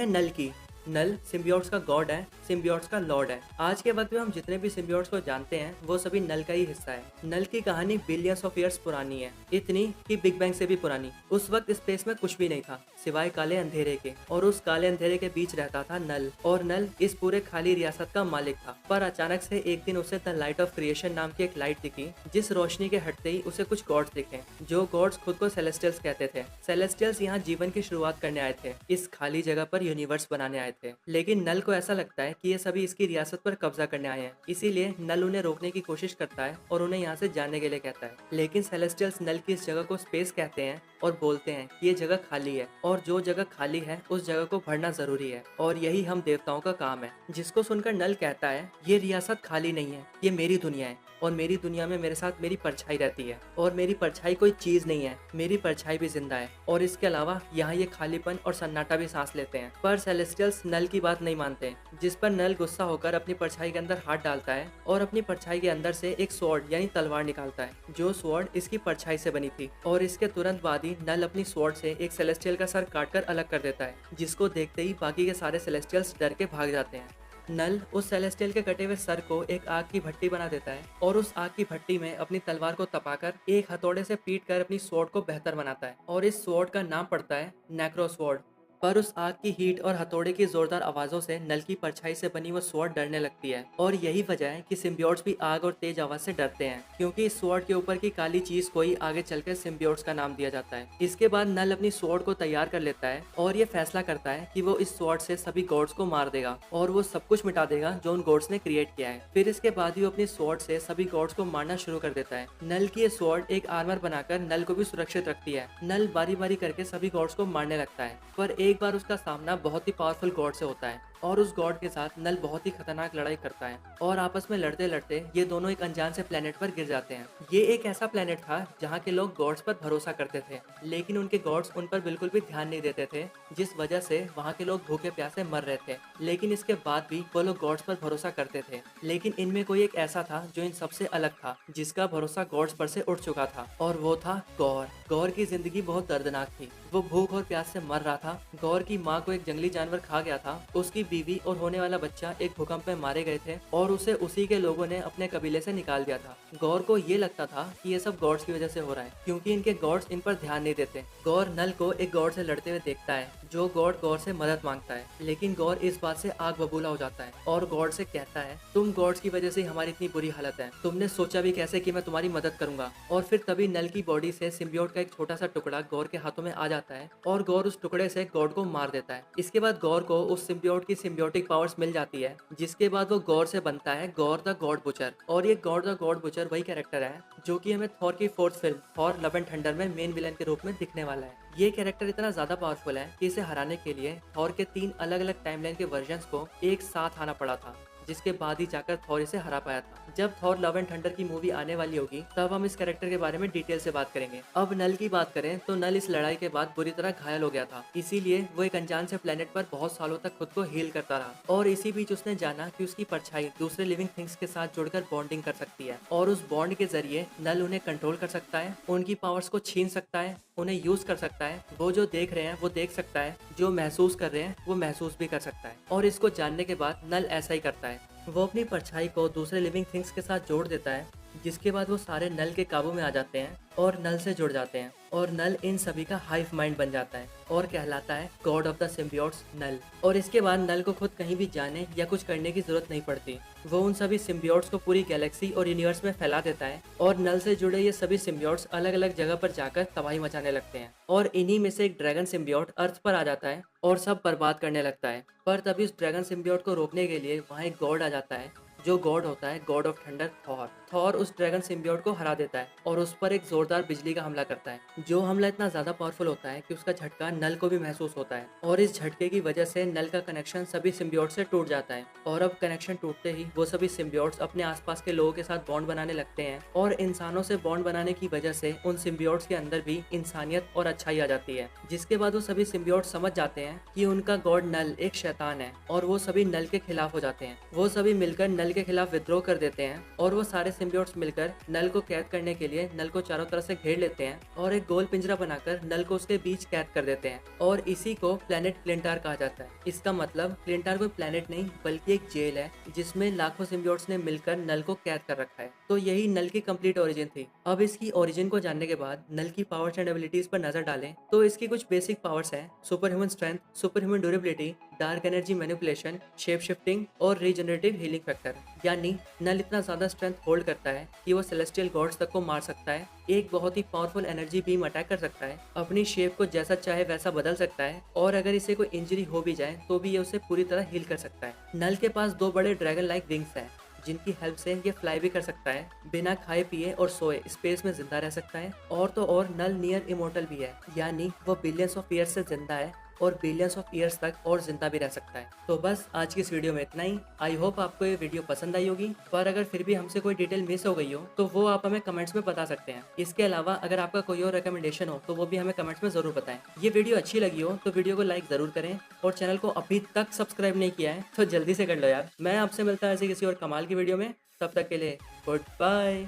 है नल की। नल सिम्बियोट्स का गॉड है, सिम्बियोट्स का लॉर्ड है। आज के वक्त में हम जितने भी सिम्बियोट्स को जानते हैं वो सभी नल का ही हिस्सा है। नल की कहानी बिलियंस ऑफ ईयर्स पुरानी है, इतनी कि बिग बैंग से भी पुरानी। उस वक्त स्पेस में कुछ भी नहीं था सिवाय काले अंधेरे के, और उस काले अंधेरे के बीच रहता था नल। और नल इस पूरे खाली रियासत का मालिक था। पर अचानक से एक दिन उसे द लाइट ऑफ क्रिएशन नाम की एक लाइट दिखी, जिस रोशनी के हटते ही उसे कुछ गॉड्स दिखे, जो गॉड्स खुद को सेलेस्टियल्स कहते थे। सेलेस्टियल्स यहाँ जीवन की शुरुआत करने आए थे, इस खाली जगह पर यूनिवर्स बनाने आए थे। लेकिन नल को ऐसा लगता है कि ये सभी इसकी रियासत पर कब्जा करने आए हैं, इसीलिए नल उन्हें रोकने की कोशिश करता है और उन्हें यहाँ से जाने के लिए कहता है। लेकिन सेलेस्टियल्स नल की इस जगह को स्पेस कहते हैं और बोलते हैं कि ये जगह खाली है, और जो जगह खाली है उस जगह को भरना जरूरी है, और यही हम देवताओं का काम है। जिसको सुनकर नल कहता है, ये रियासत खाली नहीं है, ये मेरी दुनिया है, और मेरी दुनिया में मेरे साथ मेरी परछाई रहती है, और मेरी परछाई कोई चीज नहीं है, मेरी परछाई भी जिंदा है, और इसके अलावा यहाँ ये खालीपन और सन्नाटा भी सांस लेते हैं। पर सेलेस्टियल्स नल की बात नहीं मानते, जिस पर नल गुस्सा होकर अपनी परछाई के अंदर हाथ डालता है और अपनी परछाई के अंदर से एक स्वॉर्ड यानी तलवार निकालता है, जो स्वॉर्ड इसकी परछाई से बनी थी। और इसके तुरंत बाद ही नल अपनी स्वॉर्ड से एक सेलेस्टियल का सर काटकर अलग कर देता है, जिसको देखते ही बाकी के सारे सेलेस्टियल्स डर के भाग जाते हैं। नल उस सेलेस्टियल के कटे हुए सर को एक आग की भट्टी बना देता है, और उस आग की भट्टी में अपनी तलवार को तपाकर एक हथौड़े से पीट कर अपनी स्वॉर्ड को बेहतर बनाता है, और इस स्वॉर्ड का नाम पड़ता है नेक्रो स्वॉर्ड। पर उस आग की हीट और हथौड़े की जोरदार आवाजों से नल की परछाई से बनी वो स्वॉर्ड डरने लगती है, और यही वजह है कि सिम्बियोट्स भी आग और तेज आवाज से डरते हैं, क्योंकि इस स्वॉर्ड के ऊपर की काली चीज को ही आगे चलकर सिम्बियोट्स का नाम दिया जाता है। इसके बाद नल अपनी स्वॉर्ड को तैयार कर लेता है और ये फैसला करता है कि वो इस स्वॉर्ड से सभी गॉड्स को मार देगा, और वो सब कुछ मिटा देगा जो उन गॉड्स ने क्रिएट किया है। फिर इसके बाद ही वो अपनी स्वॉर्ड से सभी गॉड्स को मारना शुरू कर देता है। नल की ये स्वॉर्ड एक आर्मर बनाकर नल को भी सुरक्षित रखती है। नल बारी बारी करके सभी गॉड्स को मारने लगता है, पर एक बार उसका सामना बहुत ही पावरफुल गॉड से होता है, और उस गॉड के साथ नल बहुत ही खतरनाक लड़ाई करता है, और आपस में लड़ते लड़ते ये दोनों एक अनजान से प्लेनेट पर गिर जाते हैं। ये एक ऐसा प्लेनेट था जहाँ के लोग गॉड्स पर भरोसा करते थे, लेकिन उनके गॉड्स उन पर बिल्कुल भी ध्यान नहीं देते थे, जिस वजह से वहाँ के लोग भूखे प्यासे मर रहे थे। लेकिन इसके बाद भी वो लोग गॉड्स पर भरोसा करते थे। लेकिन इनमें कोई एक ऐसा था जो इन सबसे अलग था, जिसका भरोसा गॉड्स पर से उठ चुका था, और वो था गौर। गौर की जिंदगी बहुत दर्दनाक थी। वो भूख और प्यास से मर रहा था। गौर की माँ को एक जंगली जानवर खा गया था। उसकी बीवी और होने वाला बच्चा एक भूकंप में मारे गए थे, और उसे उसी के लोगों ने अपने कबीले से निकाल दिया था। गौर को ये लगता था कि ये सब गॉड्स की वजह से हो रहा है, क्योंकि इनके गॉड्स इन पर ध्यान नहीं देते। गौर नल को एक गॉड से लड़ते हुए देखता है, जो गॉड गौर से मदद मांगता है, लेकिन गौर इस बात से आग बबूला हो जाता है और गॉड से कहता है, तुम गॉड्स की वजह से हमारी इतनी बुरी हालत है, तुमने सोचा भी कैसे कि मैं तुम्हारी मदद करूंगा। और फिर तभी नल की बॉडी से सिम्बियोट का एक छोटा सा टुकड़ा गौर के हाथों में आ जाता है, और गौर उस टुकड़े से गॉड को मार देता है। इसके बाद गौर को उस सिम्बियोट की सिम्बियोटिक पावर्स मिल जाती है, जिसके बाद वो गौर से बनता है गौर द गॉड बुचर। और ये गौर द गॉड बुचर वही कैरेक्टर है जो कि हमें थॉर की fourth film Thor love and thunder में मेन विलन के रूप में दिखने वाला है। ये कैरेक्टर इतना ज्यादा पावरफुल है कि इसे हराने के लिए थॉर के 3 अलग अलग टाइमलाइन के वर्जन्स को एक साथ आना पड़ा था, जिसके बाद ही जाकर थॉर इसे हरा पाया था। जब थॉर लव एंड थंडर की मूवी आने वाली होगी तब हम इस कैरेक्टर के बारे में डिटेल से बात करेंगे। अब नल की बात करें तो नल इस लड़ाई के बाद बुरी तरह घायल हो गया था, इसीलिए वो एक अनजान से प्लेनेट पर बहुत सालों तक खुद को हील करता रहा, और इसी बीच उसने जाना कि उसकी परछाई दूसरे लिविंग थिंग्स के साथ जुड़कर बॉन्डिंग कर सकती है, और उस बॉन्ड के जरिए नल उन्हें कंट्रोल कर सकता है, उनकी पावर्स को छीन सकता है, उन्हें यूज कर सकता है। वो जो देख रहे हैं वो देख सकता है, जो महसूस कर रहे हैं वो महसूस भी कर सकता है। और इसको जानने के बाद नल ऐसा ही करता है, वो अपनी परछाई को दूसरे लिविंग थिंग्स के साथ जोड़ देता है, जिसके बाद वो सारे नल के काबू में आ जाते हैं और नल से जुड़ जाते हैं, और नल इन सभी का हाइव माइंड बन जाता है और कहलाता है गॉड ऑफ द सिम्बियोट्स नल। और इसके बाद नल को खुद कहीं भी जाने या कुछ करने की जरूरत नहीं पड़ती, वो उन सभी सिम्बियोट्स को पूरी गैलेक्सी और यूनिवर्स में फैला देता है, और नल से जुड़े ये सभी सिम्बियोट्स अलग अलग जगह पर जाकर तबाही मचाने लगते हैं। और इन्हीं में से एक ड्रैगन सिम्बियोट अर्थ पर आ जाता है और सब बर्बाद करने लगता है। पर तभी उस ड्रैगन सिम्बियोट को रोकने के लिए वहाँ एक गॉड आ जाता है, जो गॉड होता है God of thunder Thor. Thor उस ड्रैगन सिम्बियोट को हरा देता है और उस पर एक जोरदार बिजली का हमला करता है, जो हमला इतना ज्यादा पावरफुल होता है कि उसका झटका नल को भी महसूस होता है, और इस झटके की वजह से नल का कनेक्शन सभी सिम्बियोट से टूट जाता है। और अब कनेक्शन टूटते ही वो सभी सिम्बियोट्स अपने आसपास के लोगों के साथ बॉन्ड बनाने लगते हैं, और इंसानों से बॉन्ड बनाने की वजह से उन सिम्बियोट्स के अंदर भी इंसानियत और अच्छाई आ जाती है। जिसके बाद वो सभी सिम्बियोट्स समझ जाते हैं कि उनका गॉड नल एक शैतान है, और वो सभी नल के खिलाफ हो जाते हैं। वो सभी मिलकर नल नल के खिलाफ विद्रोह कर देते हैं और वो सारे सिम्बियोट्स मिलकर नल को कैद करने के लिए नल को चारों तरफ से घेर लेते हैं और एक गोल पिंजरा बनाकर नल को उसके बीच कैद कर देते हैं और इसी को प्लेनेट क्लिंटार कहा जाता है। इसका मतलब क्लिंटार कोई प्लेनेट नहीं बल्कि एक जेल है जिसमें लाखों सिम्बियोट्स ने मिलकर नल को कैद कर रखा है। तो यही नल की कंप्लीट ओरिजिन थी। अब इसकी ओरिजिन को जानने के बाद नल की पावर्स एंड एबिलिटीज पर नजर डालें तो इसकी कुछ बेसिक पावर्स हैं: super human strength, super human durability, dark energy manipulation, shape shifting और रीजनरेटिव हीलिंग फैक्टर। यानी नल इतना ज्यादा स्ट्रेंथ होल्ड करता है कि वो सेलेस्टियल गॉड्स तक को मार सकता है, एक बहुत ही पावरफुल एनर्जी बीम अटैक कर सकता है, अपनी शेप को जैसा चाहे वैसा बदल सकता है और अगर इसे कोई इंजरी हो भी जाए तो भी ये उसे पूरी तरह हील कर सकता है। नल के पास 2 बड़े ड्रैगन लाइक विंग्स हैं जिनकी हेल्प से ये फ्लाई भी कर सकता है, बिना खाए पिए और सोए स्पेस में जिंदा रह सकता है। और तो और नल नियर इमोर्टल भी है, यानी वो बिलियंस ऑफ ईयर्स से जिंदा है और बिलियंस ऑफ ईयर्स तक और जिंदा भी रह सकता है। तो बस आज की इस वीडियो में इतना ही। आई होप आपको ये वीडियो पसंद आई होगी, पर अगर फिर भी हमसे कोई डिटेल मिस हो गई हो तो वो आप हमें कमेंट्स में बता सकते हैं। इसके अलावा अगर आपका कोई और रिकमेंडेशन हो तो वो भी हमें कमेंट्स में जरूर बताएं। ये वीडियो अच्छी लगी हो तो वीडियो को लाइक जरूर करें और चैनल को अभी तक सब्सक्राइब नहीं किया है तो जल्दी से कर लो यार। मैं आपसे मिलता है ऐसे किसी और कमाल की वीडियो में, तब तक के लिए गुड बाय।